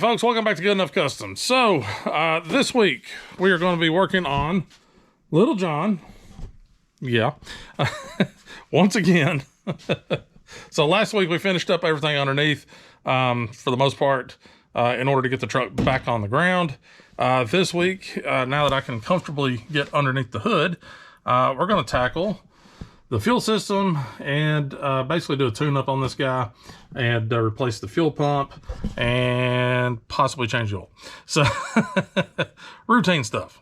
folks, welcome back to Good Enough Customs. So this week we are going to be working on Little John. Yeah, once again. So last week we finished up everything underneath for the most part in order to get the truck back on the ground. This week, now that I can comfortably get underneath the hood, we're going to tackle the fuel system and basically do a tune-up on this guy and replace the fuel pump and possibly change the oil. So routine stuff,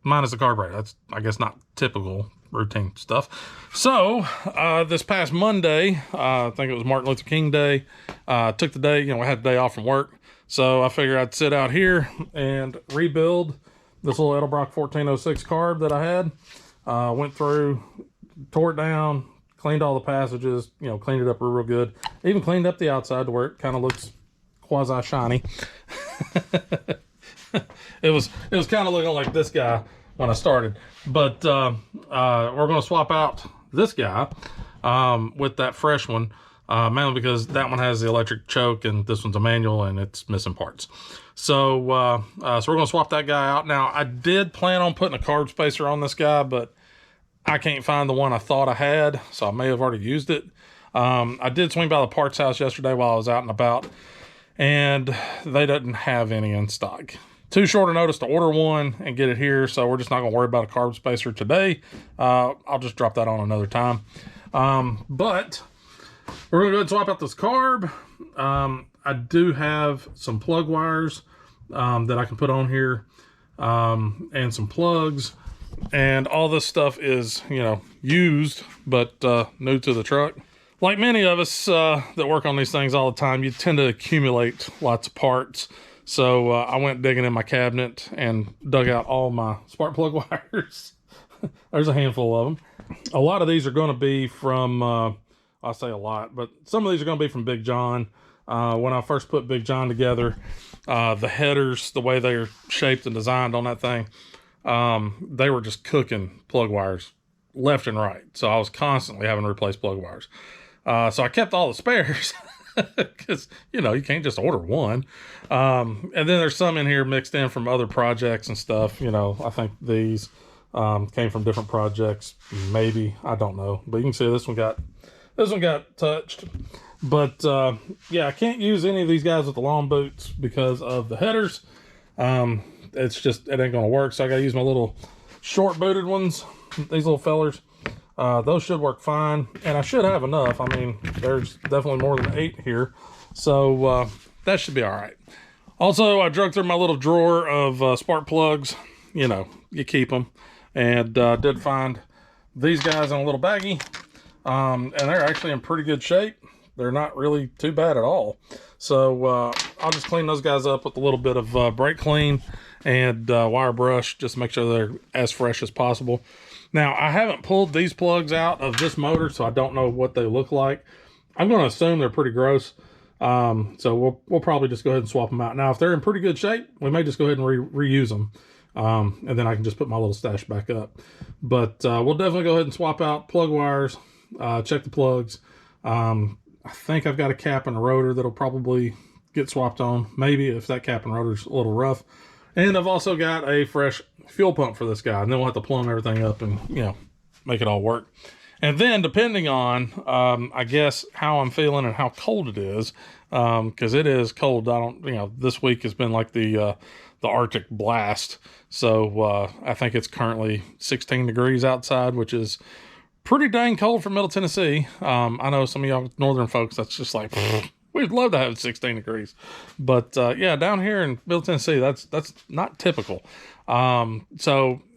minus the carburetor. That's, I guess, not typical routine stuff. So this past Monday, I think it was Martin Luther King Day, took the day, I had the day off from work. So I figured I'd sit out here and rebuild this little Edelbrock 1406 carb that I had. Went through, tore it down, cleaned all the passages, cleaned it up real good. Even cleaned up the outside to where it kind of looks quasi shiny. It was kind of looking like this guy when I started, but we're going to swap out this guy with that fresh one, mainly because that one has the electric choke and this one's a manual and it's missing parts. So we're going to swap that guy out. Now, I did plan on putting a carb spacer on this guy, but I can't find the one I thought I had, so I may have already used it. I did swing by the parts house yesterday while I was out and about, and they didn't have any in stock. Too short a notice to order one and get it here, so we're just not going to worry about a carb spacer today. I'll just drop that on another time. But we're going to go ahead and swap out this carb. I do have some plug wires that I can put on here and some plugs. And all this stuff is, used, but new to the truck. Like many of us that work on these things all the time, you tend to accumulate lots of parts. So I went digging in my cabinet and dug out all my spark plug wires. There's a handful of them. A lot of these are going to be from, I say a lot, but some of these are going to be from Big John. When I first put Big John together, the headers, the way they're shaped and designed on that thing, they were just cooking plug wires left and right. So I was constantly having to replace plug wires. So I kept all the spares because, you can't just order one. And then there's some in here mixed in from other projects and stuff. I think these came from different projects. Maybe, I don't know. But you can see this one got touched. But yeah, I can't use any of these guys with the long boots because of the headers. It's just, it ain't gonna work. So I gotta use my little short booted ones, these little fellers. Those should work fine, and I should have enough. I mean, there's definitely more than 8 here, so that should be all right. Also, I drug through my little drawer of spark plugs. You keep them, and did find these guys in a little baggie, and they're actually in pretty good shape. They're not really too bad at all. So I'll just clean those guys up with a little bit of brake clean and wire brush, just to make sure they're as fresh as possible. Now, I haven't pulled these plugs out of this motor, so I don't know what they look like. I'm going to assume they're pretty gross. So we'll probably just go ahead and swap them out. Now, if they're in pretty good shape, we may just go ahead and reuse them. And then I can just put my little stash back up. But we'll definitely go ahead and swap out plug wires, check the plugs. I think I've got a cap and a rotor that'll probably get swapped on, maybe, if that cap and rotor's a little rough. And I've also got a fresh fuel pump for this guy, and then we'll have to plumb everything up and, make it all work. And then, depending on, I guess, how I'm feeling and how cold it is, because it is cold. This week has been like the Arctic blast. So I think it's currently 16 degrees outside, which is pretty dang cold for Middle Tennessee. I know some of y'all northern folks, that's just like, we'd love to have 16 degrees. But yeah, down here in Middle Tennessee, that's not typical. And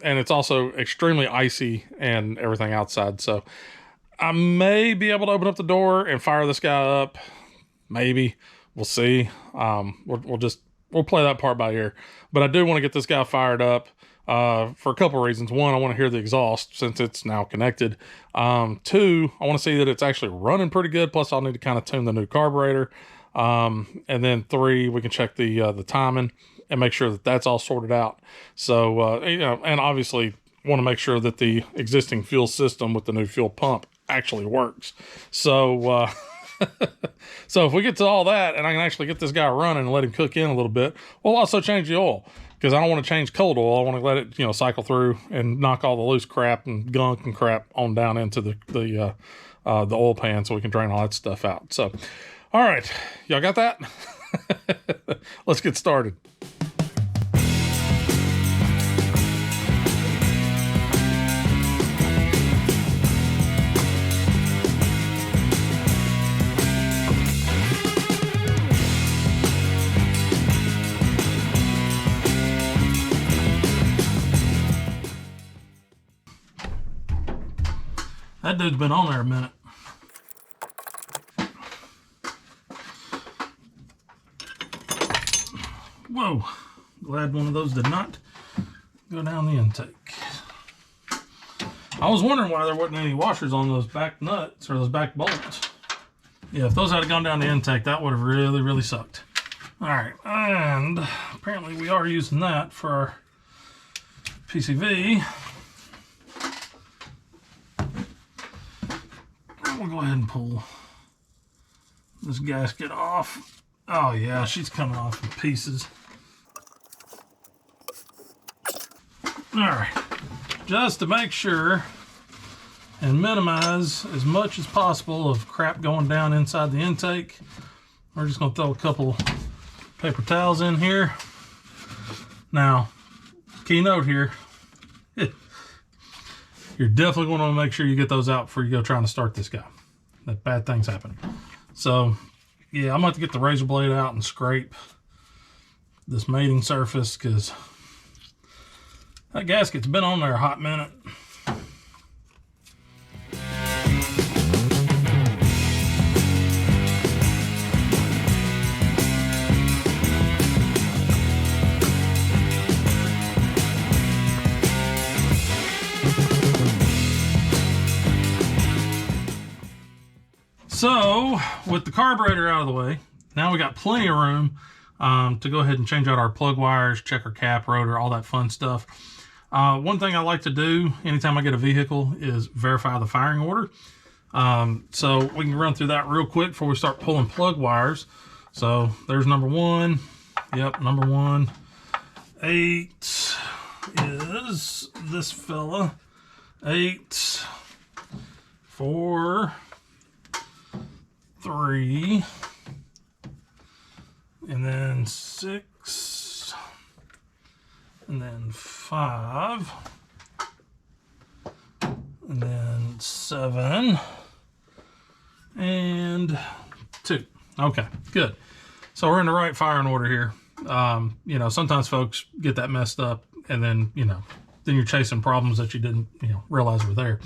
it's also extremely icy and everything outside. So I may be able to open up the door and fire this guy up. Maybe. We'll see. We'll play that part by ear. But I do want to get this guy fired up. For a couple of reasons. One, I want to hear the exhaust since it's now connected. 2, I want to see that it's actually running pretty good. Plus, I'll need to kind of tune the new carburetor. And then 3, we can check the timing and make sure that that's all sorted out. So, and obviously want to make sure that the existing fuel system with the new fuel pump actually works. So, So if we get to all that and I can actually get this guy running and let him cook in a little bit, we'll also change the oil, because I don't want to change cold oil. I want to let it, you know, cycle through and knock all the loose crap and gunk and crap on down into the oil pan so we can drain all that stuff out. So, all right, y'all got that? Let's get started. That dude's been on there a minute. Whoa, glad one of those did not go down the intake. I was wondering why there wasn't any washers on those back nuts or those back bolts. Yeah, if those had gone down the intake, that would have really, really sucked. All right, and apparently we are using that for our PCV. We'll go ahead and pull this gasket off. Oh yeah, she's coming off in pieces. All right, just to make sure and minimize as much as possible of crap going down inside the intake, we're just gonna throw a couple paper towels in here. Now, key note here, you're definitely going to make sure you get those out before you go trying to start this guy. That bad things happen. So, yeah, I'm going to have to get the razor blade out and scrape this mating surface, because that gasket's been on there a hot minute. So, with the carburetor out of the way, now we got plenty of room to go ahead and change out our plug wires, check our cap, rotor, all that fun stuff. One thing I like to do anytime I get a vehicle is verify the firing order. So we can run through that real quick before we start pulling plug wires. So there's number one. Yep, number one. 8 is this fella. 8, 4, 3, and then 6, and then 5, and then 7, and 2. Okay, good. So we're in the right firing order here. You know, sometimes folks get that messed up, and then, you know, then you're chasing problems that you didn't, you know, realize were there.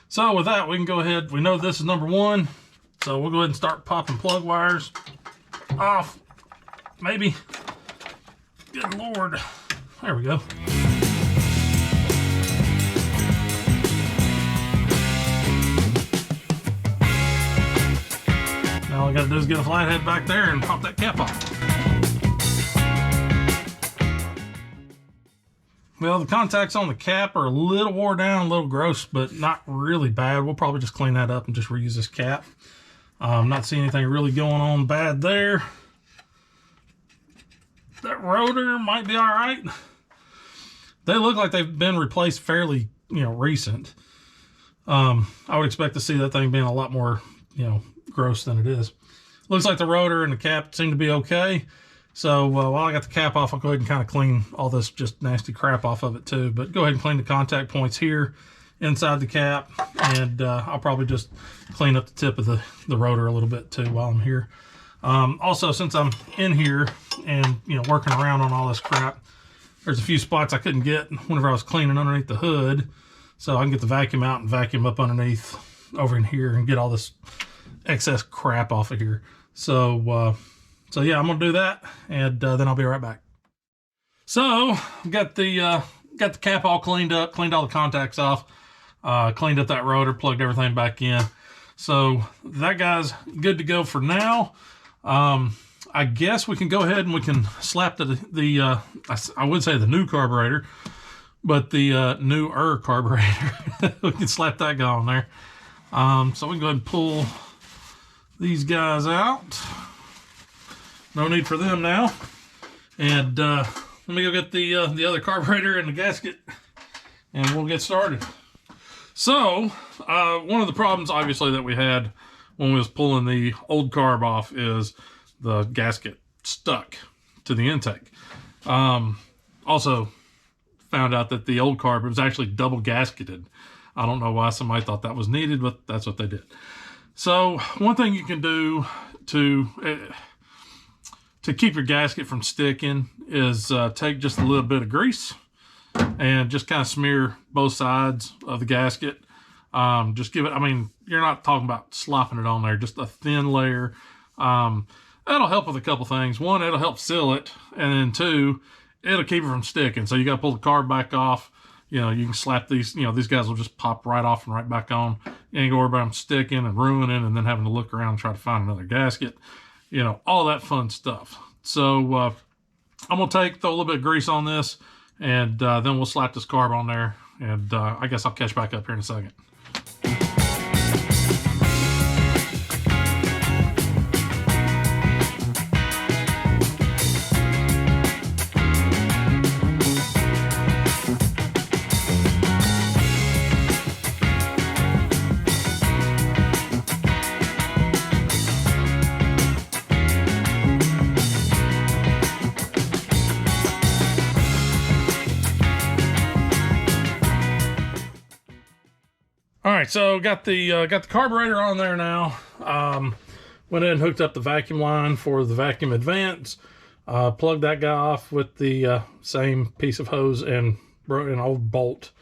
So with that, we can go ahead. We know this is number one. So we'll go ahead and start popping plug wires off. Maybe. Good Lord. There we go. Now all I gotta do is get a flathead back there and pop that cap off. Well, the contacts on the cap are a little wore down, a little gross, but not really bad. We'll probably just clean that up and just reuse this cap. Not seeing anything really going on bad there. That rotor might be all right. They look like they've been replaced fairly, you know, recent. I would expect to see that thing being a lot more, you know, gross than it is. Looks like the rotor and the cap seem to be okay. So while I got the cap off, I'll go ahead and kind of clean all this just nasty crap off of it too. But go ahead and clean the contact points here inside the cap, and I'll probably just clean up the tip of the rotor a little bit too while I'm here. Also, since I'm in here and, you know, working around on all this crap, there's a few spots I couldn't get whenever I was cleaning underneath the hood, so I can get the vacuum out and vacuum up underneath over in here and get all this excess crap off of here. So yeah, I'm gonna do that, and then I'll be right back. So got the cap all cleaned up, cleaned all the contacts off. Cleaned up that rotor, plugged everything back in. So that guy's good to go for now. I guess we can go ahead and we can slap I would say the new carburetor, but the newer carburetor. We can slap that guy on there. So we can go ahead and pull these guys out. No need for them now. And let me go get the other carburetor and the gasket, and we'll get started. So one of the problems, obviously, that we had when we was pulling the old carb off is the gasket stuck to the intake. Also found out that the old carb was actually double gasketed. I don't know why somebody thought that was needed, but that's what they did. So one thing you can do to keep your gasket from sticking is take just a little bit of grease and just kind of smear both sides of the gasket. Just give it, I mean, you're not talking about slopping it on there, just a thin layer. That'll help with a couple things. One, it'll help seal it, and then two, it'll keep it from sticking. So you got to pull the carb back off. You know, you can slap these, you know, these guys will just pop right off and right back on. You ain't gonna worry about them sticking and ruining and then having to look around and try to find another gasket. You know, all that fun stuff. So I'm gonna throw a little bit of grease on this, and then we'll slap this carb on there, and I guess I'll catch back up here in a second. All right, so got the carburetor on there now. Went in and hooked up the vacuum line for the vacuum advance. Plugged that guy off with the same piece of hose and an old bolt.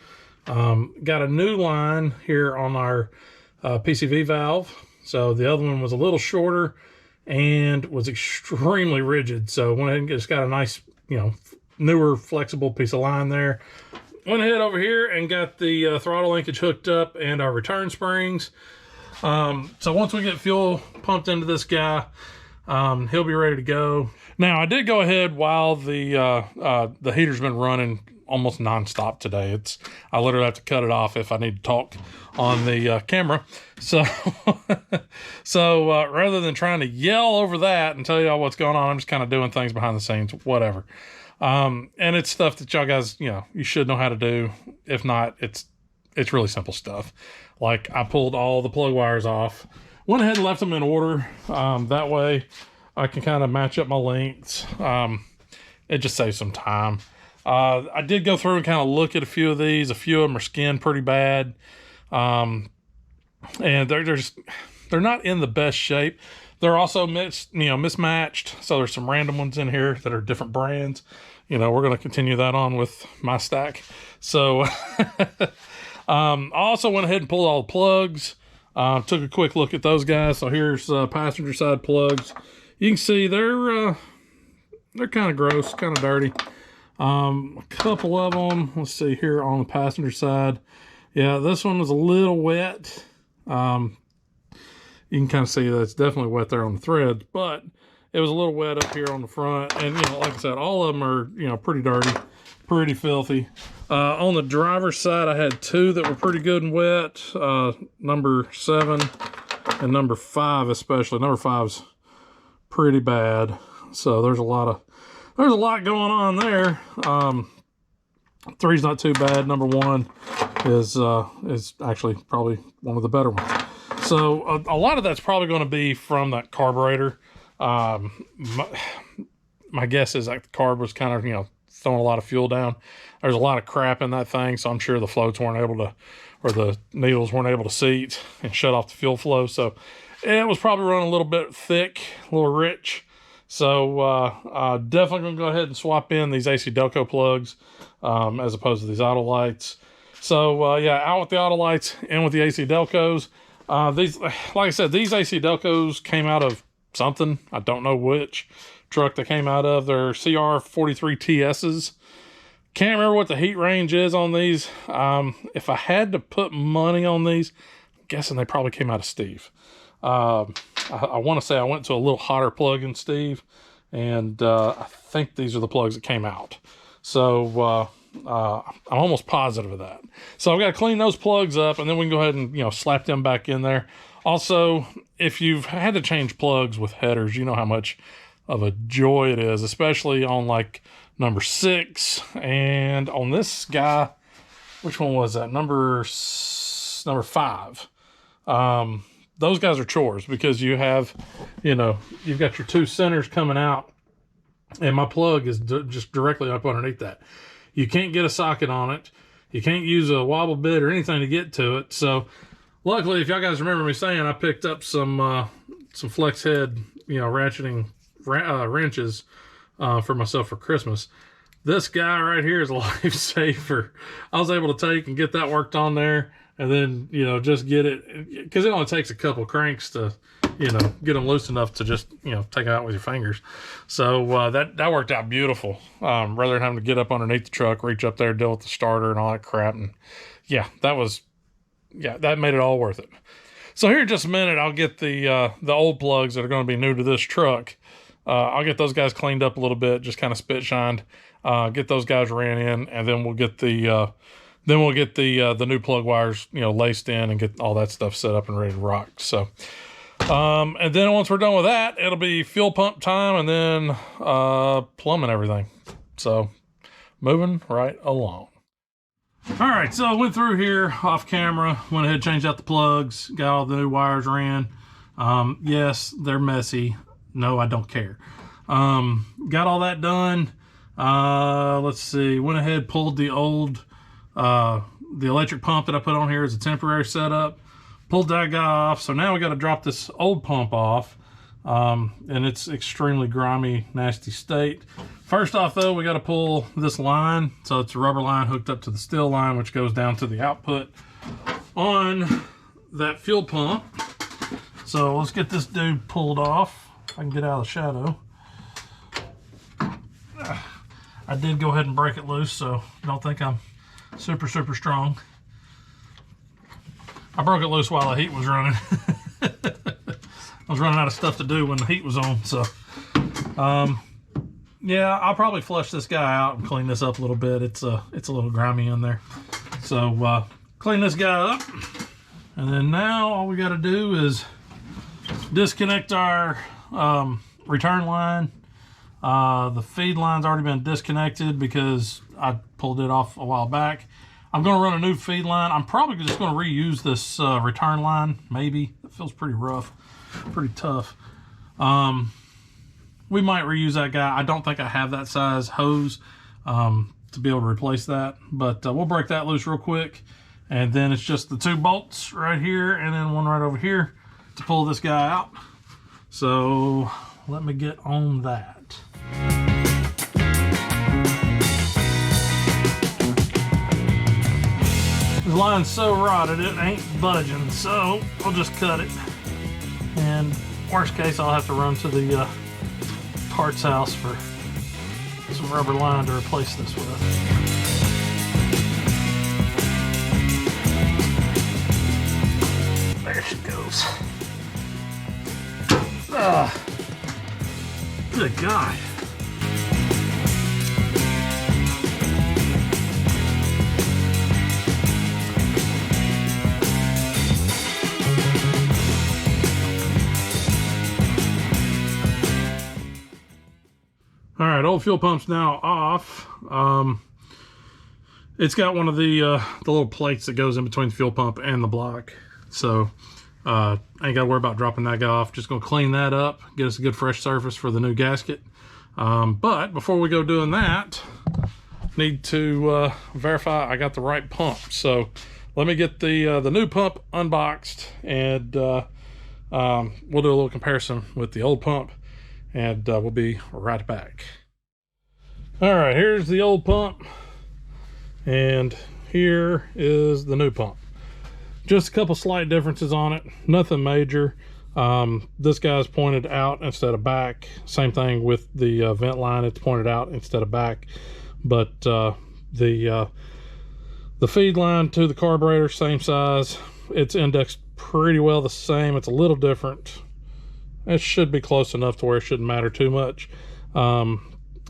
Got a new line here on our PCV valve. So the other one was a little shorter and was extremely rigid. So went ahead and just got a nice, you know, newer flexible piece of line there. Went ahead over here and got the throttle linkage hooked up and our return springs. So once we get fuel pumped into this guy, he'll be ready to go. Now, I did go ahead while the heater's been running almost nonstop today. I literally have to cut it off if I need to talk on the camera. So, rather than trying to yell over that and tell y'all what's going on, I'm just kind of doing things behind the scenes, whatever. And it's stuff that y'all guys, you know, you should know how to do. If not, it's really simple stuff. Like, I pulled all the plug wires off, went ahead and left them in order. That way I can kind of match up my lengths. It just saves some time. I did go through and kind of look at a few of these. A few of them are skinned pretty bad. And they're not in the best shape. They're also mismatched. So there's some random ones in here that are different brands. You know, we're going to continue that on with my stack. So I also went ahead and pulled all the plugs. Took a quick look at those guys. So here's passenger side plugs. You can see they're kind of gross, kind of dirty. A couple of them, let's see here on the passenger side. Yeah, this one was a little wet. You can kind of see that it's definitely wet there on the threads, but it was a little wet up here on the front. And, you know, like I said, all of them are, you know, pretty dirty, pretty filthy. On the driver's side, I had two that were pretty good and wet. Number 7 and number 5 especially. Number 5's pretty bad. So there's a lot going on there. 3's not too bad. Number 1 is actually probably one of the better ones. So a lot of that's probably going to be from that carburetor. My guess is that the carb was kind of, you know, throwing a lot of fuel down. There's a lot of crap in that thing, so I'm sure the floats weren't able to, or the needles weren't able to seat and shut off the fuel flow. So it was probably running a little bit thick, a little rich. So definitely going to go ahead and swap in these AC Delco plugs as opposed to these auto lights. So yeah, out with the auto lights, in with the AC Delcos. These, like I said, these AC Delcos came out of something. I don't know which truck they came out of. They're CR43 TSs. Can't remember what the heat range is on these. If I had to put money on these, I'm guessing they probably came out of Steve. I want to say I went to a little hotter plug in Steve, and I think these are the plugs that came out. So I'm almost positive of that. So I've got to clean those plugs up, and then we can go ahead and, you know, slap them back in there. Also, if you've had to change plugs with headers, you know how much of a joy it is, especially on like number 6 and on this guy. Which one was that? Number 5. Those guys are chores because you have, you know, you've got your 2 centers coming out, and my plug is just directly up underneath that. You can't get a socket on it. You can't use a wobble bit or anything to get to it. So luckily, if y'all guys remember me saying, I picked up some flex head, you know, ratcheting wrenches for myself for Christmas. This guy right here is a lifesaver. I was able to take and get that worked on there, and then, you know, just get it, because it only takes a couple cranks to, you know, get them loose enough to just, you know, take it out with your fingers. So that worked out beautiful. Rather than having to get up underneath the truck, reach up there, deal with the starter and all that crap. And yeah, that made it all worth it. So here in just a minute, I'll get the old plugs that are going to be new to this truck. I'll get those guys cleaned up a little bit, just kind of spit shined. Get those guys ran in, and then we'll get the new plug wires, you know, laced in and get all that stuff set up and ready to rock. So, and then once we're done with that, it'll be fuel pump time, and then plumbing everything. So, moving right along. All right, so I went through here off camera, went ahead, changed out the plugs, got all the new wires ran. Yes, they're messy. No, I don't care. Got all that done. Let's see, went ahead, pulled the old, the electric pump that I put on here as a temporary setup, pulled that guy off. So now we got to drop this old pump off, and it's extremely grimy, nasty state. First off though, we got to pull this line. So it's a rubber line hooked up to the steel line, which goes down to the output on that fuel pump. So let's get this dude pulled off. If I can get out of the shadow. I did go ahead and break it loose, so don't think I'm super strong. I broke it loose while the heat was running. I was running out of stuff to do when the heat was on, so yeah, I'll probably flush this guy out and clean this up a little bit. It's a little grimy in there. So clean this guy up, and then now all we got to do is disconnect our return line. The feed line's already been disconnected because I pulled it off a while back. I'm going to run a new feed line. I'm probably just going to reuse this return line, maybe. It feels pretty rough, pretty tough. We might reuse that guy. I don't think I have that size hose to be able to replace that, but we'll break that loose real quick. And then it's just the 2 bolts right here and then one right over here to pull this guy out. So let me get on that. The line's so rotted it ain't budging, so I'll just cut it. And worst case, I'll have to run to the parts house for some rubber line to replace this with. There she goes. Good God. All right, old fuel pump's now off. It's got one of the little plates that goes in between the fuel pump and the block. So I ain't got to worry about dropping that guy off. Just going to clean that up, get us a good fresh surface for the new gasket. But before we go doing that, need to verify I got the right pump. So let me get the new pump unboxed, and we'll do a little comparison with the old pump, and we'll be right back. All right, here's the old pump, and here is the new pump. Just a couple slight differences on it, nothing major. This guy's pointed out instead of back. Same thing with the vent line, it's pointed out instead of back. But the feed line to the carburetor, same size. It's indexed pretty well the same. It's a little different. It should be close enough to where it shouldn't matter too much.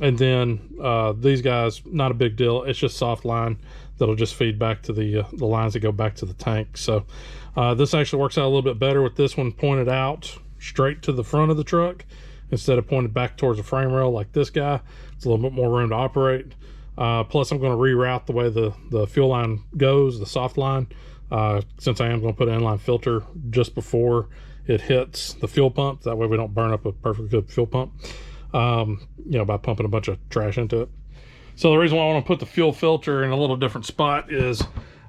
And then these guys, not a big deal. It's just soft line that'll just feed back to the lines that go back to the tank. So this actually works out a little bit better with this one pointed out straight to the front of the truck instead of pointed back towards the frame rail like this guy. It's a little bit more room to operate. Plus I'm going to reroute the way the fuel line goes, the soft line, since I am going to put an inline filter just before it hits the fuel pump. That way we don't burn up a perfectly good fuel pump, you know, by pumping a bunch of trash into it. So the reason why I want to put the fuel filter in a little different spot is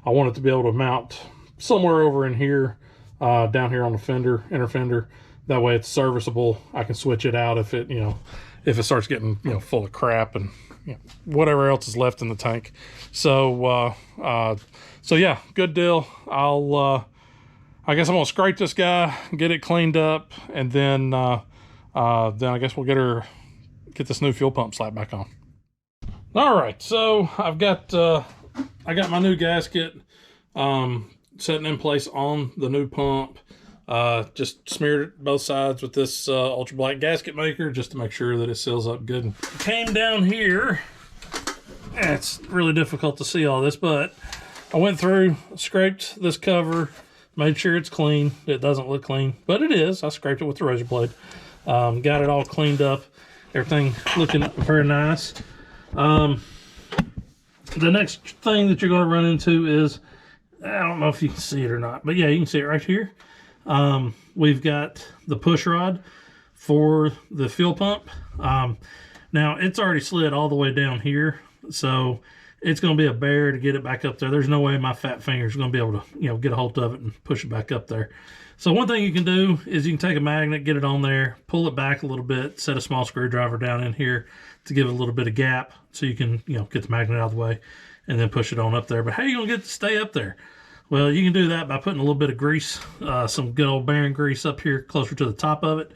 I want it to be able to mount somewhere over in here, down here on the fender, inner fender. That way it's serviceable. I can switch it out if it, you know, if it starts getting, you know, full of crap and, you know, whatever else is left in the tank. So, so yeah, good deal. I guess I'm gonna scrape this guy, get it cleaned up, and then I guess we'll get this new fuel pump slapped back on. All right, so I've got I got my new gasket setting in place on the new pump. Just smeared it both sides with this ultra black gasket maker just to make sure that it seals up good. Came down here. It's really difficult to see all this, but I went through, scraped this cover, made sure it's clean. It doesn't look clean, but it is. I scraped it with the razor blade. Got it all cleaned up. Everything looking very nice. The next thing that you're going to run into is, I don't know if you can see it or not, but yeah, you can see it right here. We've got the push rod for the fuel pump. Now it's already slid all the way down here, so it's going to be a bear to get it back up there. There's no way my fat fingers are going to be able to, you know, get a hold of it and push it back up there. So one thing you can do is you can take a magnet, get it on there, pull it back a little bit, set a small screwdriver down in here to give it a little bit of gap so you can, you know, get the magnet out of the way and then push it on up there. But how are you going to get it to stay up there? Well, you can do that by putting a little bit of grease, some good old bearing grease up here closer to the top of it.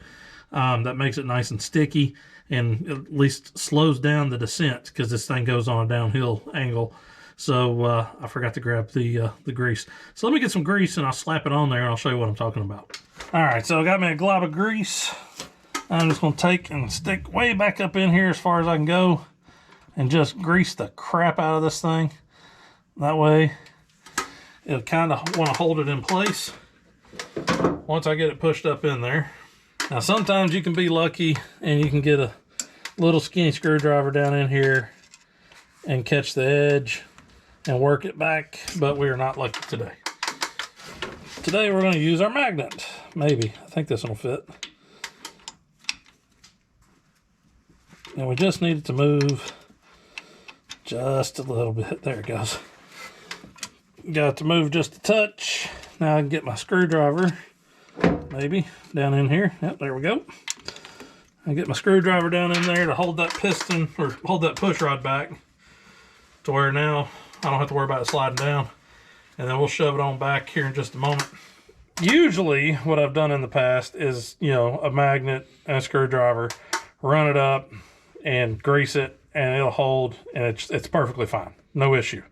That makes it nice and sticky and at least slows down the descent because this thing goes on a downhill angle. So I forgot to grab the grease. So let me get some grease and I'll slap it on there and I'll show you what I'm talking about. All right, so I got me a glob of grease. I'm just going to take and stick way back up in here as far as I can go and just grease the crap out of this thing. That way it'll kind of want to hold it in place once I get it pushed up in there. Now sometimes you can be lucky and you can get a little skinny screwdriver down in here and catch the edge and work it back, but we are not lucky today. Today we're going to use our magnet. Maybe. I think this one will fit. And we just need it to move just a little bit. There it goes. Got it to move just a touch. Now I can get my screwdriver, maybe, down in here. Yep, there we go. I get my screwdriver down in there to hold that piston, or hold that push rod back to where now I don't have to worry about it sliding down. And then we'll shove it on back here in just a moment. Usually what I've done in the past is, you know, a magnet and a screwdriver, run it up and grease it and it'll hold and it's perfectly fine. No issue.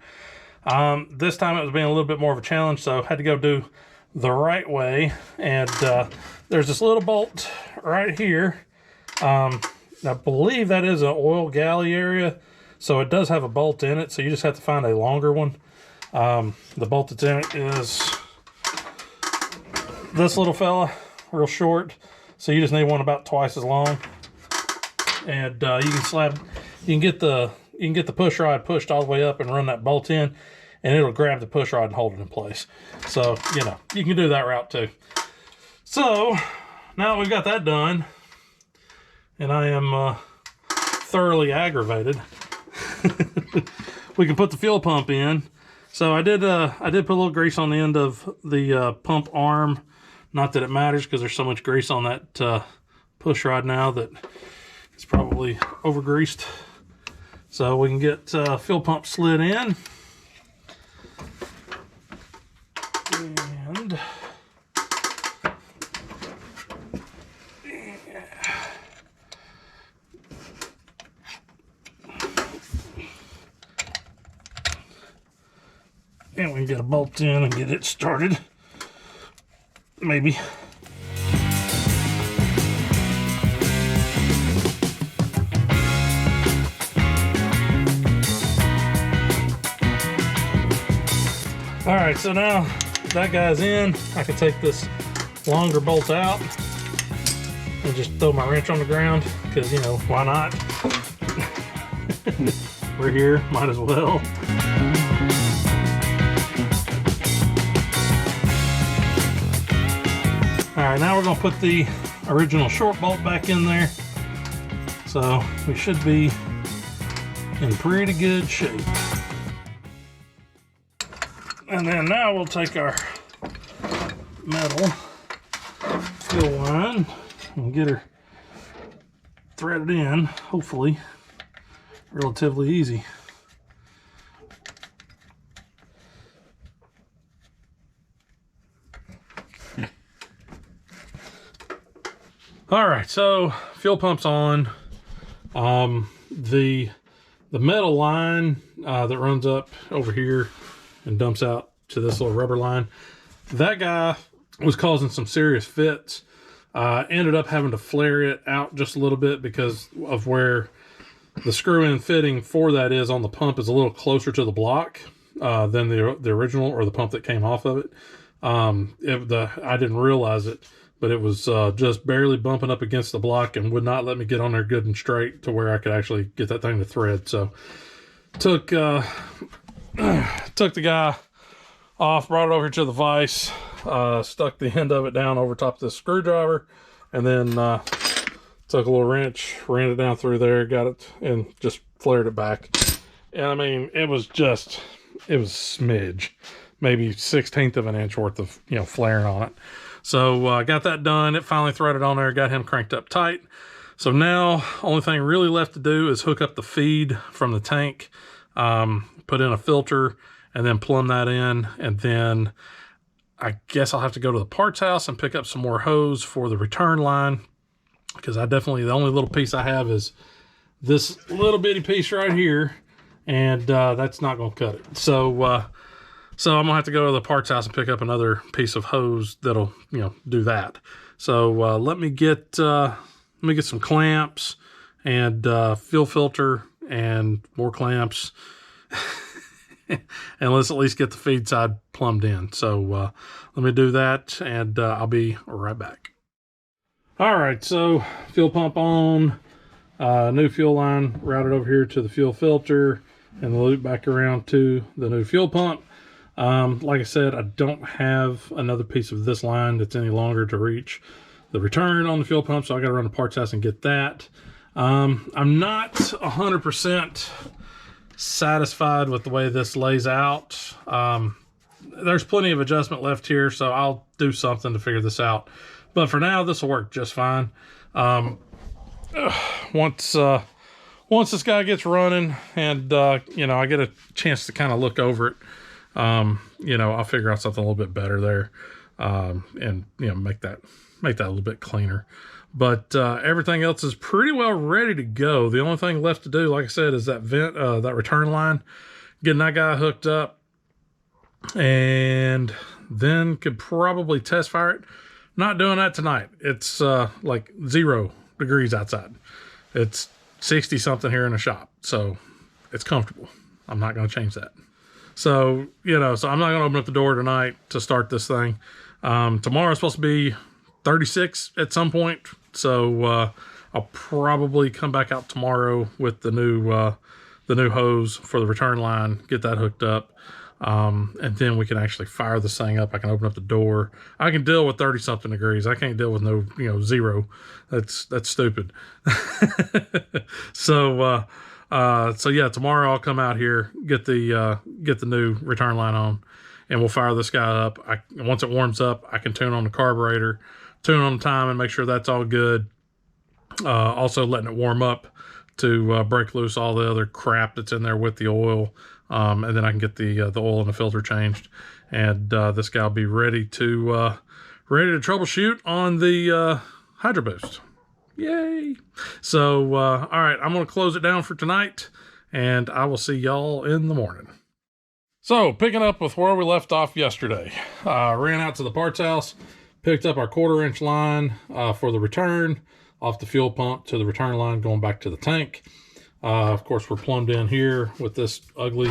This time it was being a little bit more of a challenge, so I had to go do the right way. And there's this little bolt right here. I believe that is an oil galley area, so it does have a bolt in it, so you just have to find a longer one. The bolt that's in it is this little fella, real short, so you just need one about twice as long. And you can get the push rod pushed all the way up and run that bolt in, and it'll grab the push rod and hold it in place. So, you know, you can do that route too. So now we've got that done, and I am thoroughly aggravated. We can put the fuel pump in. So I did put a little grease on the end of the pump arm. Not that it matters because there's so much grease on that push rod now that it's probably over greased. So we can get fuel pump slid in. And and we can get a bolt in and get it started. Maybe. All right, so now that guy's in, I can take this longer bolt out and just throw my wrench on the ground because, you know, why not? We're here, might as well. All right, now we're gonna put the original short bolt back in there. So we should be in pretty good shape. And then now we'll take our metal fuel line and get her threaded in, hopefully relatively easy. All right, so fuel pump's on. The metal line that runs up over here and dumps out to this little rubber line, that guy was causing some serious fits. Ended up having to flare it out just a little bit because of where the screw-in fitting for that is on the pump is a little closer to the block than the original or the pump that came off of it. I didn't realize it, but it was just barely bumping up against the block and would not let me get on there good and straight to where I could actually get that thing to thread. So took the guy off, brought it over to the vise, stuck the end of it down over top of this screwdriver, and then took a little wrench, ran it down through there, got it, and just flared it back. And I mean, it was smidge, maybe 1/16 of an inch worth of, you know, flaring on it. So got that done. It finally threaded on there, got him cranked up tight. So now only thing really left to do is hook up the feed from the tank, put in a filter, and then plumb that in. And then I guess I'll have to go to the parts house and pick up some more hose for the return line, because the only little piece I have is this little bitty piece right here, and that's not going to cut it. So I'm gonna have to go to the parts house and pick up another piece of hose that'll, you know, do that. So let me get some clamps and fuel filter and more clamps, and let's at least get the feed side plumbed in. So let me do that, and I'll be right back. All right, so fuel pump on, new fuel line routed over here to the fuel filter, and the loop back around to the new fuel pump. Like I said, I don't have another piece of this line that's any longer to reach the return on the fuel pump, so I got to run the parts house and get that. I'm not 100% satisfied with the way this lays out. There's plenty of adjustment left here, so I'll do something to figure this out. But for now, this will work just fine. Once this guy gets running and, you know, I get a chance to kind of look over it, you know, I'll figure out something a little bit better there, and, you know, make that a little bit cleaner. But everything else is pretty well ready to go. The only thing left to do, like I said, is that that return line, getting that guy hooked up, and then could probably test fire it. Not doing that tonight. It's like 0 degrees outside. It's 60 something here in the shop, so it's comfortable. I'm not going to change that. So, you know, so I'm not going to open up the door tonight to start this thing. Tomorrow's supposed to be 36 at some point, so I'll probably come back out tomorrow with the new hose for the return line, get that hooked up, and then we can actually fire this thing up. I can open up the door. I can deal with 30 something degrees. I can't deal with no, you know, 0. That's stupid. So yeah, tomorrow I'll come out here, get the new return line on, and we'll fire this guy up. Once it warms up, I can tune on the carburetor, tune on the time, and make sure that's all good. Also letting it warm up to break loose all the other crap that's in there with the oil, and then I can get the oil and the filter changed, and this guy will be ready to troubleshoot on the Hydro Boost. Yay! So, all right, I'm going to close it down for tonight, and I will see y'all in the morning. So, picking up with where we left off yesterday, ran out to the parts house, picked up our 1/4 inch line for the return, off the fuel pump to the return line going back to the tank. Of course, we're plumbed in here with this ugly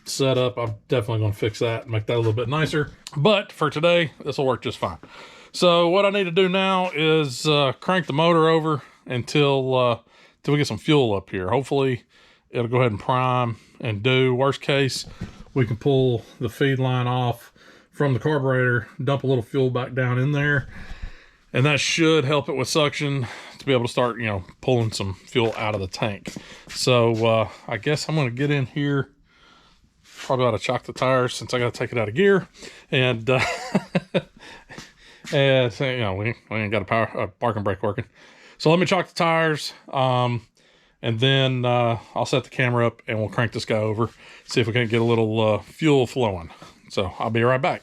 setup. I'm definitely going to fix that and make that a little bit nicer. But for today, this will work just fine. So what I need to do now is crank the motor over until we get some fuel up here. Hopefully it'll go ahead and prime and do. Worst case, we can pull the feed line off from the carburetor, dump a little fuel back down in there, and that should help it with suction to be able to start, you know, pulling some fuel out of the tank. So I guess I'm going to get in here. Probably ought to chock the tires since I got to take it out of gear. And and so, you know, we ain't got a parking brake working. So let me chock the tires, and then I'll set the camera up and we'll crank this guy over, see if we can get a little fuel flowing. So I'll be right back.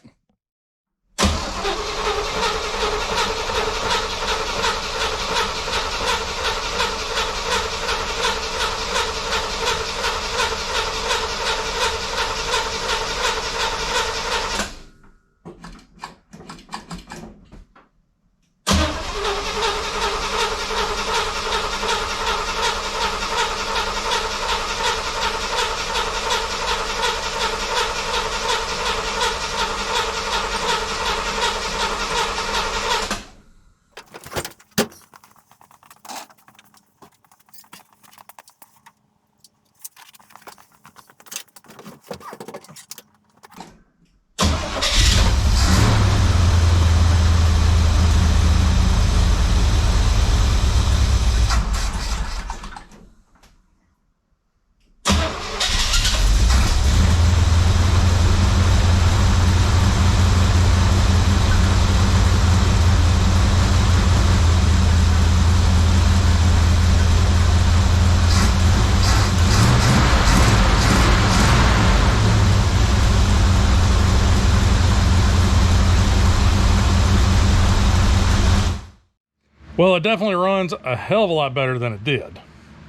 Well, it definitely runs a hell of a lot better than it did.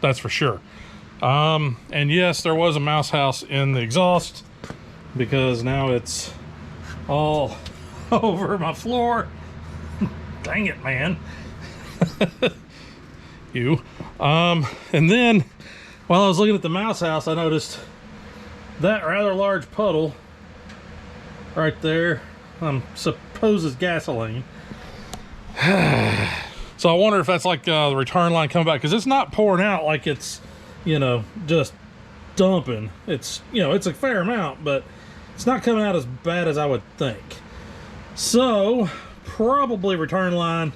That's for sure. And yes, there was a mouse house in the exhaust because now it's all over my floor. Dang it, man. You. And then while I was looking at the mouse house, I noticed that rather large puddle right there, suppose is gasoline. So I wonder if that's like the return line coming back, because it's not pouring out like it's, you know, just dumping. It's, you know, it's a fair amount, but it's not coming out as bad as I would think. So probably return line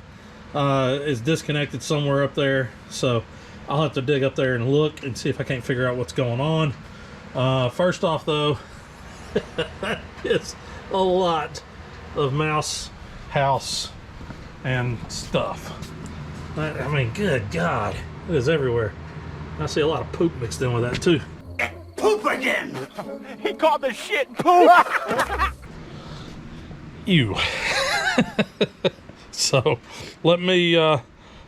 is disconnected somewhere up there. So I'll have to dig up there and look and see if I can't figure out what's going on. First off though, that is a lot of mouse house and stuff. I mean, good God, it is everywhere. I see a lot of poop mixed in with that too. Poop again! He called the shit poop! Ew. So let me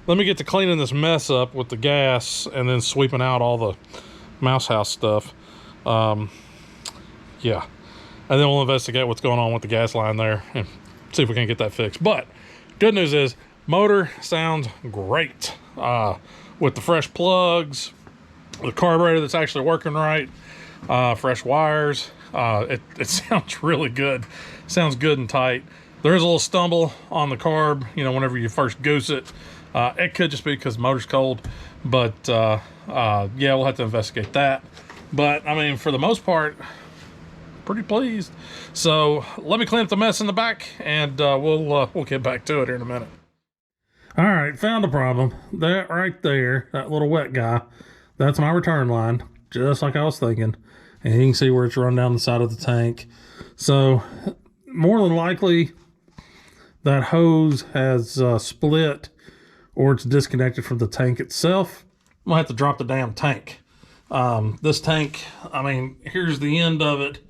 get to cleaning this mess up with the gas and then sweeping out all the mouse house stuff. Yeah, and then we'll investigate what's going on with the gas line there and see if we can get that fixed. But good news is motor sounds great with the fresh plugs, the carburetor that's actually working right, fresh wires. It sounds really good. Sounds good and tight. There is a little stumble on the carb, you know, whenever you first goose it. It could just be because the motor's cold, but yeah, we'll have to investigate that. But I mean, for the most part, pretty pleased. So let me clean up the mess in the back, and we'll get back to it here in a minute. All right, found the problem. That right there, that little wet guy, that's my return line, just like I was thinking. And you can see where it's run down the side of the tank. So more than likely, that hose has split, or it's disconnected from the tank itself. I'm gonna have to drop the damn tank. This tank, I mean, here's the end of it.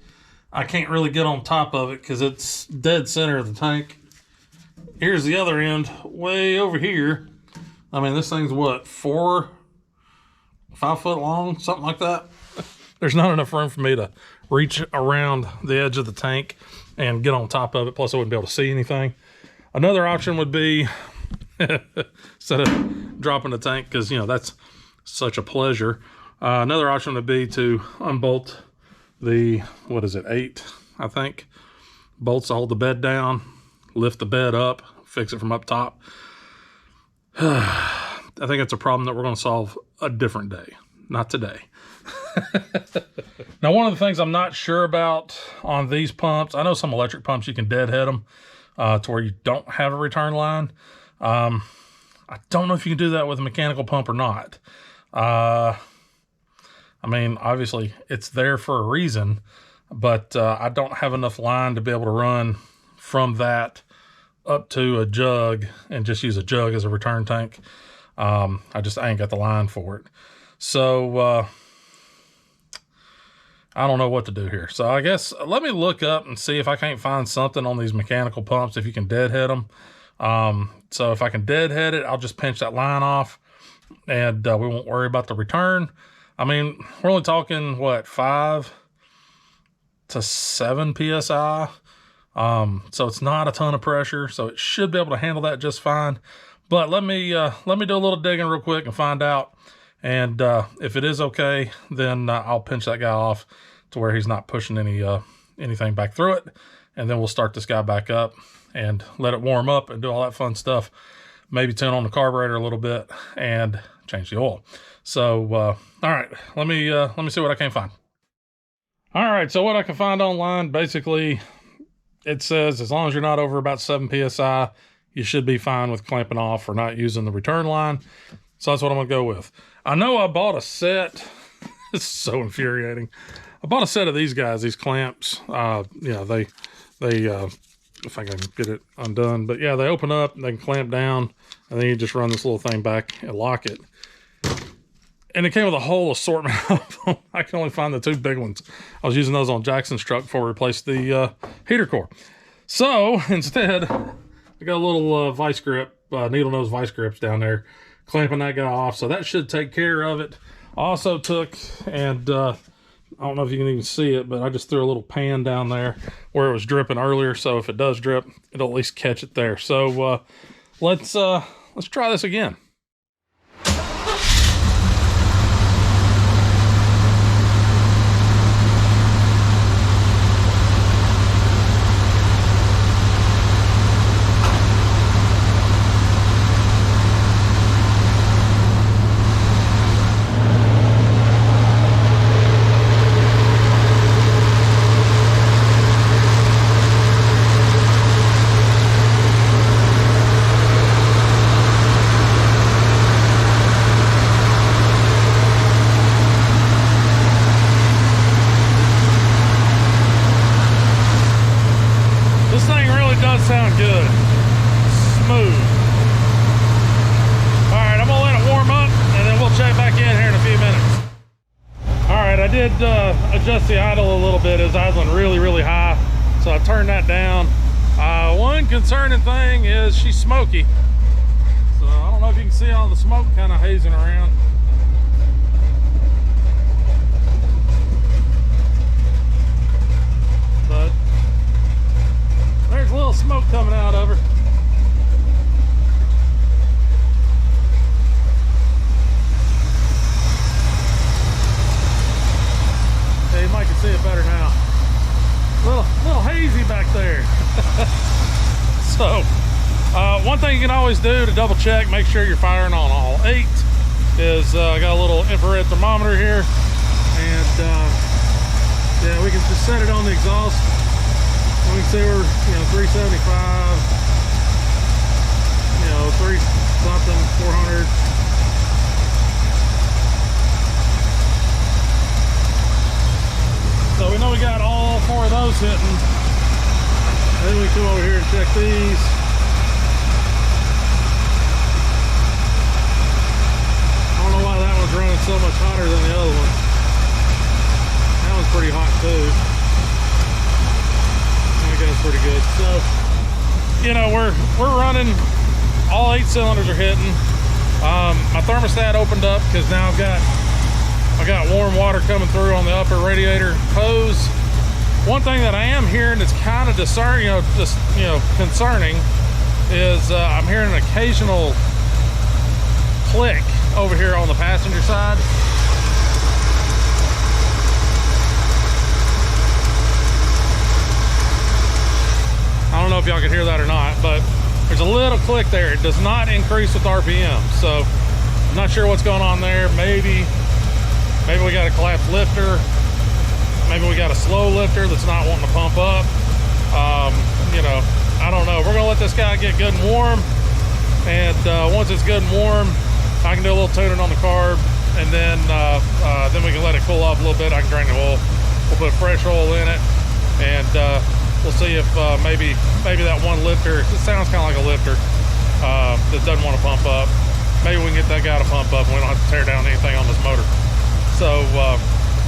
I can't really get on top of it because it's dead center of the tank. Here's the other end, way over here. I mean, this thing's what, 4, 5 foot long, something like that. There's not enough room for me to reach around the edge of the tank and get on top of it. Plus, I wouldn't be able to see anything. Another option would be, instead of dropping the tank, because, you know, that's such a pleasure. Another option would be to unbolt the, what is it, 8, I think, bolts to hold the bed down, lift the bed up, fix it from up top. I think it's a problem that we're going to solve a different day, not today. Now, one of the things I'm not sure about on these pumps, I know some electric pumps you can deadhead them to where you don't have a return line. I don't know if you can do that with a mechanical pump or not. I mean, obviously it's there for a reason, but I don't have enough line to be able to run from that up to a jug and just use a jug as a return tank. I ain't got the line for it. So I don't know what to do here. So I guess let me look up and see if I can't find something on these mechanical pumps, if you can deadhead them. So if I can deadhead it, I'll just pinch that line off and we won't worry about the return. I mean, we're only talking, what, 5 to 7 PSI. So it's not a ton of pressure, so it should be able to handle that just fine. But let me do a little digging real quick and find out. And if it is okay, then I'll pinch that guy off to where he's not pushing anything back through it. And then we'll start this guy back up and let it warm up and do all that fun stuff. Maybe tune on the carburetor a little bit and change the oil. So, all right, let me see what I can find. All right, so what I can find online, basically, it says as long as you're not over about 7 PSI, you should be fine with clamping off or not using the return line. So that's what I'm gonna go with. I know I bought a set. It's so infuriating. I bought a set of these guys, these clamps. Yeah, they if I can get it undone, but yeah, they open up, they can clamp down, and then you just run this little thing back and lock it. And it came with a whole assortment of them. I can only find the 2 big ones. I was using those on Jackson's truck before we replaced the heater core. So instead, I got a little vice grip, needle nose vice grips down there, clamping that guy off. So that should take care of it. I also took, and I don't know if you can even see it, but I just threw a little pan down there where it was dripping earlier. So if it does drip, it'll at least catch it there. So let's try this again. Sound good, smooth. All right, I'm gonna let it warm up and then we'll check back in here in a few minutes. All right, I did adjust the idle a little bit. It was idling really high, so I turned that down. One concerning thing is she's smoky, so I don't know if you can see all the smoke kind of hazing around. But there's a little smoke coming out of her. Yeah, you might can see it better now. Little hazy back there. So, one thing you can always do to double check, make sure you're firing on all 8, is I got a little infrared thermometer here, and yeah, we can just set it on the exhaust. We can see we're, 375, 3 something, 400. So we know we got all 4 of those hitting. Then we come over here and check these. I don't know why that one's running so much hotter than the other one. That one's pretty hot too. Goes pretty good. So, we're running, all 8 cylinders are hitting. My thermostat opened up because now I got warm water coming through on the upper radiator hose. One thing that I am hearing that's kind of concerning is I'm hearing an occasional click over here on the passenger side. if y'all can hear that or not, but there's a little click there. It does not increase with RPM. So I'm not sure what's going on there. Maybe we got a collapsed lifter. Maybe we got a slow lifter that's not wanting to pump up. You know, I don't know. We're gonna let this guy get good and warm. And once it's good and warm, I can do a little tuning on the carb, and then we can let it cool off a little bit. I can drain the oil. We'll put fresh oil in it, and we'll see if maybe that one lifter, it sounds kind of like a lifter, that doesn't want to pump up. Maybe we can get that guy to pump up and we don't have to tear down anything on this motor. So,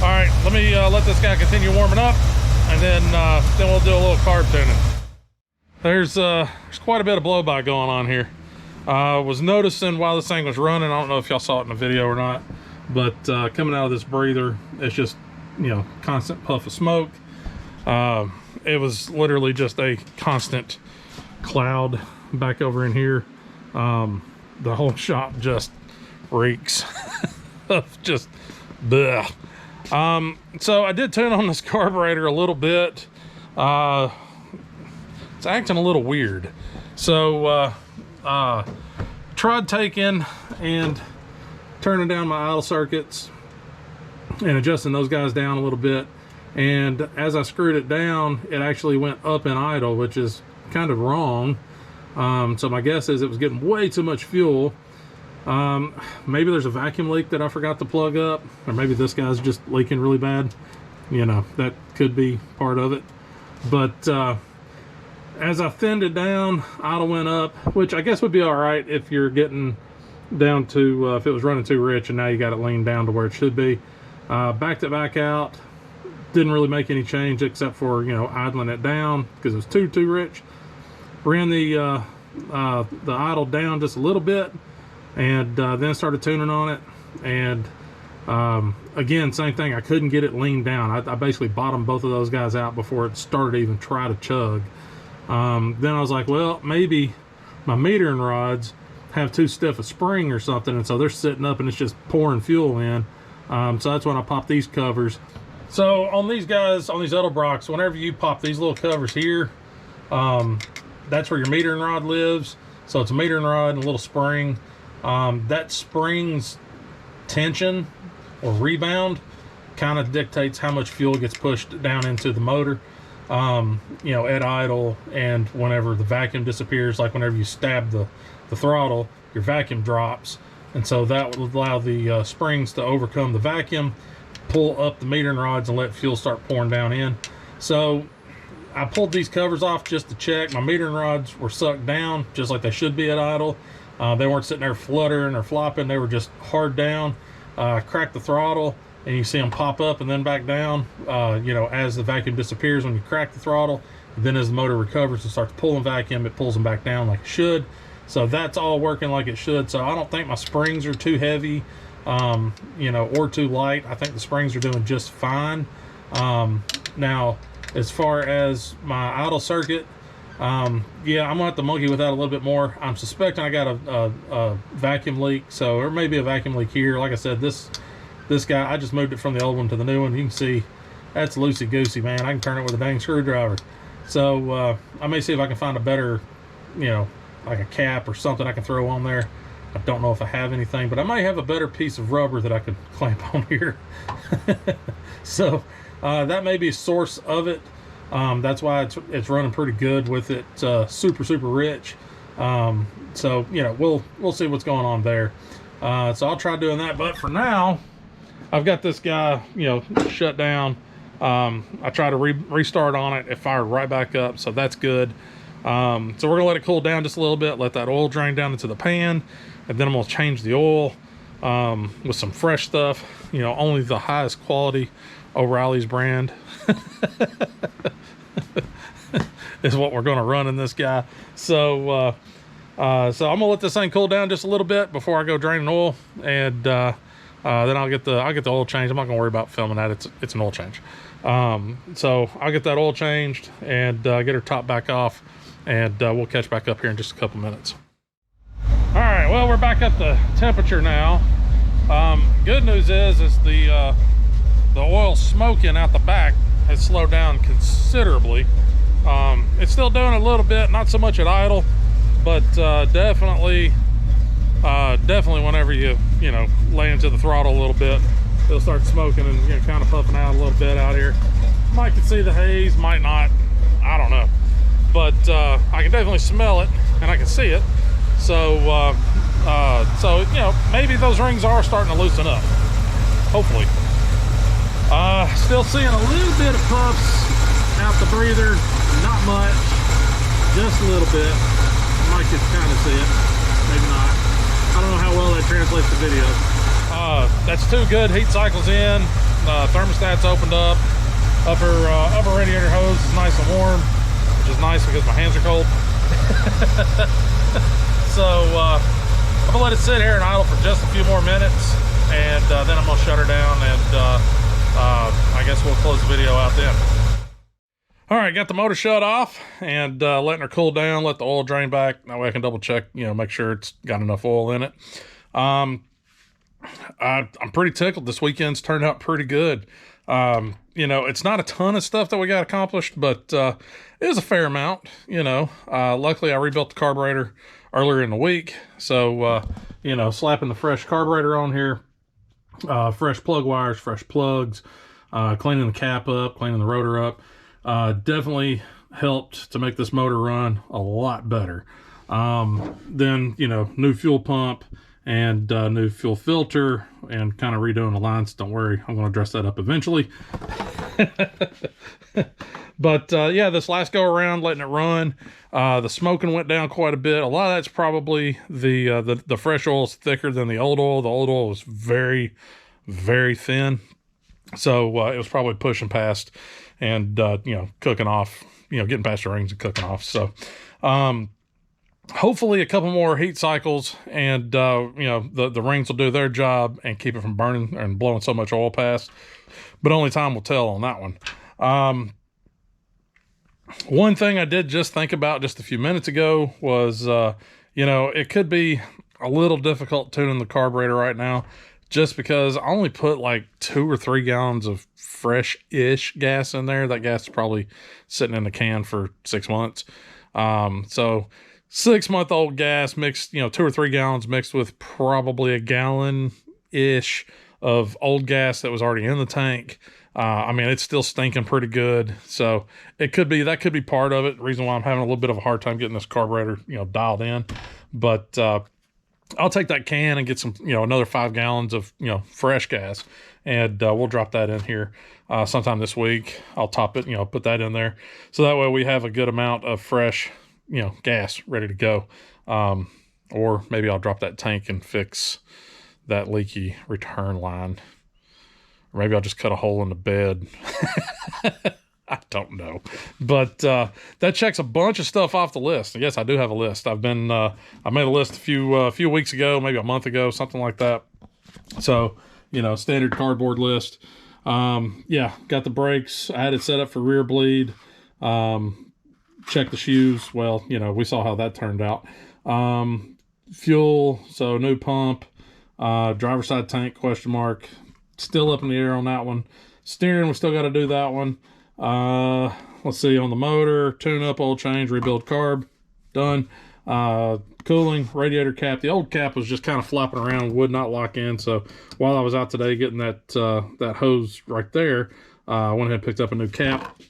all right, let me let this guy continue warming up, and then we'll do a little carb tuning. There's quite a bit of blow-by going on here. Was noticing while this thing was running, I don't know if y'all saw it in the video or not, but coming out of this breather, it's just, you know, constant puff of smoke. It was literally just a constant cloud back over in here. The whole shop just reeks of just bleh. So I did tune on this carburetor a little bit. It's acting a little weird. So tried taking and turning down my idle circuits and adjusting those guys down a little bit, and as I screwed it down, it actually went up in idle, which is kind of wrong. So my guess is it was getting way too much fuel. Maybe there's a vacuum leak that I forgot to plug up, or maybe this guy's just leaking really bad. You know, that could be part of it. But as I thinned it down, idle went up, which I guess would be all right if you're getting down to, if it was running too rich and now you got it leaned down to where it should be. Backed it back out, didn't really make any change except for, you know, idling it down because it was too rich. Ran the idle down just a little bit, and then started tuning on it. And again, same thing, I couldn't get it leaned down. I basically bottomed both of those guys out before it started to even try to chug. Then I was like, well, maybe my metering rods have too stiff a spring or something, and so they're sitting up and it's just pouring fuel in. So that's when I popped these covers. So on these guys, on these Edelbrocks, whenever you pop these little covers here, that's where your metering rod lives. So it's a metering rod and a little spring. That spring's tension or rebound kind of dictates how much fuel gets pushed down into the motor. You know, at idle, and whenever the vacuum disappears, like whenever you stab the throttle, your vacuum drops, and so that will allow the springs to overcome the vacuum, pull up the metering rods, and let fuel start pouring down in. So I pulled these covers off just to check. My metering rods were sucked down just like they should be at idle. They weren't sitting there fluttering or flopping, they were just hard down. Cracked the throttle, and you see them pop up and then back down, you know, as the vacuum disappears when you crack the throttle. Then as the motor recovers and starts pulling vacuum, it pulls them back down like it should. So that's all working like it should. So I don't think my springs are too heavy, you know, or too light. I think the springs are doing just fine. Now, as far as my idle circuit, yeah, I'm gonna have to monkey with that a little bit more. I'm suspecting I got a vacuum leak, so there may be a vacuum leak here. Like I said, this guy, I just moved it from the old one to the new one. You can see that's loosey-goosey, man. I can turn it with a dang screwdriver. So I may see if I can find a better, you know, like a cap or something I can throw on there. I don't know if I have anything, but I might have a better piece of rubber that I could clamp on here. So that may be a source of it. That's why it's running pretty good with it super rich. So, you know, we'll see what's going on there. So I'll try doing that, but for now I've got this guy, you know, shut down. I tried to restart on it, it fired right back up, so that's good. So we're gonna let it cool down just a little bit, let that oil drain down into the pan, and then I'm gonna change the oil with some fresh stuff, you know, only the highest quality O'Reilly's brand is what we're gonna run in this guy. So I'm gonna let this thing cool down just a little bit before I go draining oil, and then I'll get the oil changed. I'm not gonna worry about filming that. It's an oil change. So I'll get that oil changed and get her top back off, and we'll catch back up here in just a couple minutes. All right, well, we're back at the temperature now. Good news is the oil smoking out the back has slowed down considerably. It's still doing a little bit, not so much at idle, but definitely whenever you lay into the throttle a little bit, it'll start smoking and kind of puffing out a little bit out here. Might can see the haze, might not, I don't know, but I can definitely smell it and I can see it. So maybe those rings are starting to loosen up, hopefully. Still seeing a little bit of puffs out the breather, not much, just a little bit. Might can kind of see it, maybe not. I don't know how well that translates to video. That's 2 good heat cycles in. Thermostat's opened up. Upper radiator hose is nice and warm, which is nice because my hands are cold. So I'm gonna let it sit here and idle for just a few more minutes, and then I'm gonna shut her down, and I guess we'll close the video out then. All right, got the motor shut off and letting her cool down, let the oil drain back. That way I can double check, make sure it's got enough oil in it. I'm pretty tickled. This weekend's turned out pretty good. It's not a ton of stuff that we got accomplished, but it is a fair amount. Luckily I rebuilt the carburetor earlier in the week, so slapping the fresh carburetor on here, fresh plug wires, fresh plugs, cleaning the cap up, cleaning the rotor up, definitely helped to make this motor run a lot better. Then new fuel pump and new fuel filter, and kind of redoing the lines. Don't worry, I'm going to dress that up eventually. But yeah, this last go around letting it run, the smoking went down quite a bit. A lot of that's probably the fresh oil is thicker than the old oil. The old oil was very, very thin, so it was probably pushing past and cooking off, getting past the rings and cooking off. So hopefully a couple more heat cycles, and the rings will do their job and keep it from burning and blowing so much oil past, but only time will tell on that one. One thing I did just think about just a few minutes ago was it could be a little difficult tuning the carburetor right now, just because I only put like 2 or 3 gallons of fresh-ish gas in there. That gas is probably sitting in the can for 6 months. So 6-month-old gas mixed, 2 or 3 gallons mixed with probably a gallon-ish of old gas that was already in the tank. It's still stinking pretty good. So that could be part of it. The reason why I'm having a little bit of a hard time getting this carburetor, dialed in. But I'll take that can and get some, another 5 gallons of, fresh gas, and we'll drop that in here sometime this week. I'll top it, put that in there, so that way we have a good amount of fresh, gas ready to go. Or maybe I'll drop that tank and fix that leaky return line. Or maybe I'll just cut a hole in the bed. I don't know, but that checks a bunch of stuff off the list. Yes, I do have a list. I made a list a few weeks ago, maybe a month ago, something like that. So, standard cardboard list. Yeah, got the brakes. I had it set up for rear bleed. Check the shoes. Well, we saw how that turned out. Fuel, so new pump. Driver's side tank, ? Still up in the air on that one. Steering, we still got to do that one. Let's see, on the motor, tune up, oil change, rebuild carb, done. Cooling, radiator cap. The old cap was just kind of flopping around, would not lock in. So while I was out today getting that hose right there, I went ahead and picked up a new cap.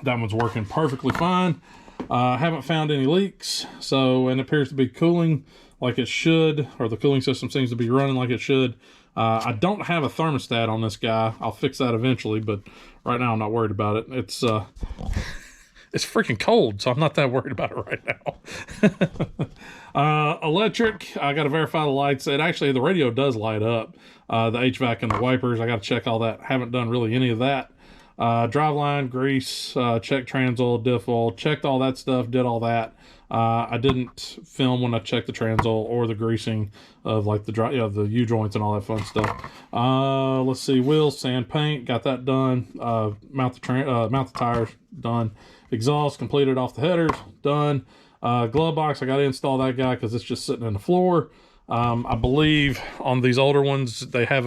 That one's working perfectly fine. Haven't found any leaks, so, and it appears to be cooling like it should, or the cooling system seems to be running like it should. I don't have a thermostat on this guy. I'll fix that eventually, but right now I'm not worried about it. It's freaking cold, so I'm not that worried about it right now. Electric, I got to verify the lights. The radio does light up. The HVAC and the wipers, I got to check all that. Haven't done really any of that. Driveline, grease, checked trans oil, diff oil, checked all that stuff, did all that. I didn't film when I checked the trans oil or the greasing of like the U-joints and all that fun stuff. Let's see, wheels, sand, paint, got that done. Mount the tires, done. Exhaust, completed off the headers, done. Glove box, I got to install that guy because it's just sitting in the floor. I believe on these older ones, they have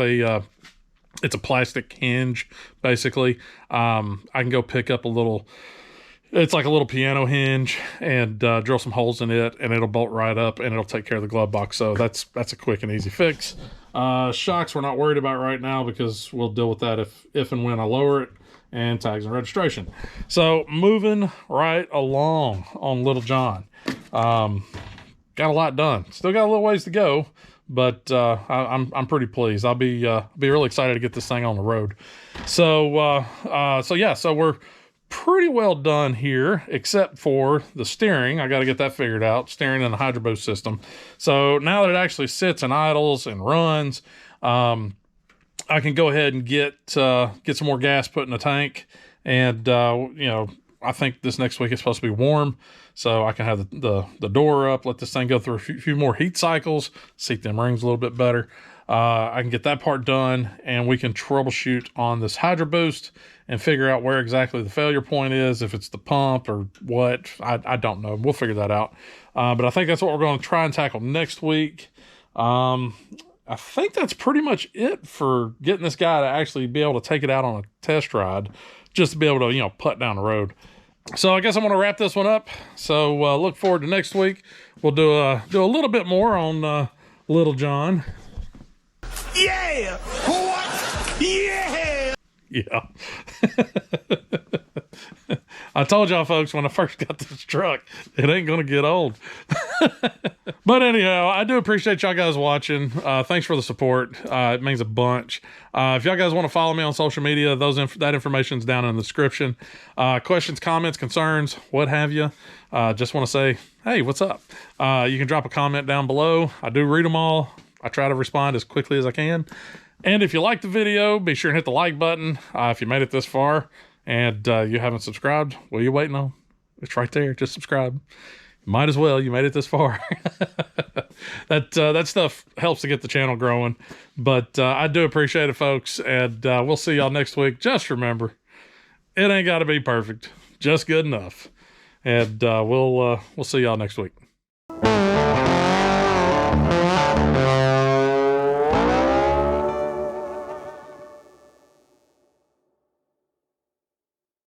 it's a plastic hinge, basically. I can go pick up a little, It's like a little piano hinge, and drill some holes in it, and it'll bolt right up, and it'll take care of the glove box. So that's a quick and easy fix. Shocks we're not worried about right now because we'll deal with that if and when I lower it, and tags and registration. So moving right along on Little John. Got a lot done. Still got a little ways to go, but I'm pretty pleased. I'll be really excited to get this thing on the road. So we're pretty well done here, except for the steering. I got to get that figured out, steering and the hydro boost system. So now that it actually sits and idles and runs, I can go ahead and get some more gas put in the tank. And I think this next week it's supposed to be warm, so I can have the door up, let this thing go through a few more heat cycles, seat them rings a little bit better. I can get that part done, and we can troubleshoot on this hydro boost and figure out where exactly the failure point is, if it's the pump or what. I don't know. We'll figure that out. But I think that's what we're going to try and tackle next week. I think that's pretty much it for getting this guy to actually be able to take it out on a test ride, just to be able to, putt down the road. So I guess I'm going to wrap this one up. So look forward to next week. We'll do a little bit more on Little John. Yeah! What? Yeah! Yeah. I told y'all folks when I first got this truck, it ain't going to get old. But anyhow, I do appreciate y'all guys watching. Thanks for the support. It means a bunch. If y'all guys want to follow me on social media, that information's down in the description. Questions, comments, concerns, what have you. Just want to say, hey, what's up? You can drop a comment down below. I do read them all. I try to respond as quickly as I can. And if you like the video, be sure and hit the like button. If you made it this far and you haven't subscribed, what are you waiting on? It's right there. Just subscribe. Might as well. You made it this far. That stuff helps to get the channel growing. But I do appreciate it, folks. And we'll see y'all next week. Just remember, it ain't got to be perfect. Just good enough. And we'll see y'all next week.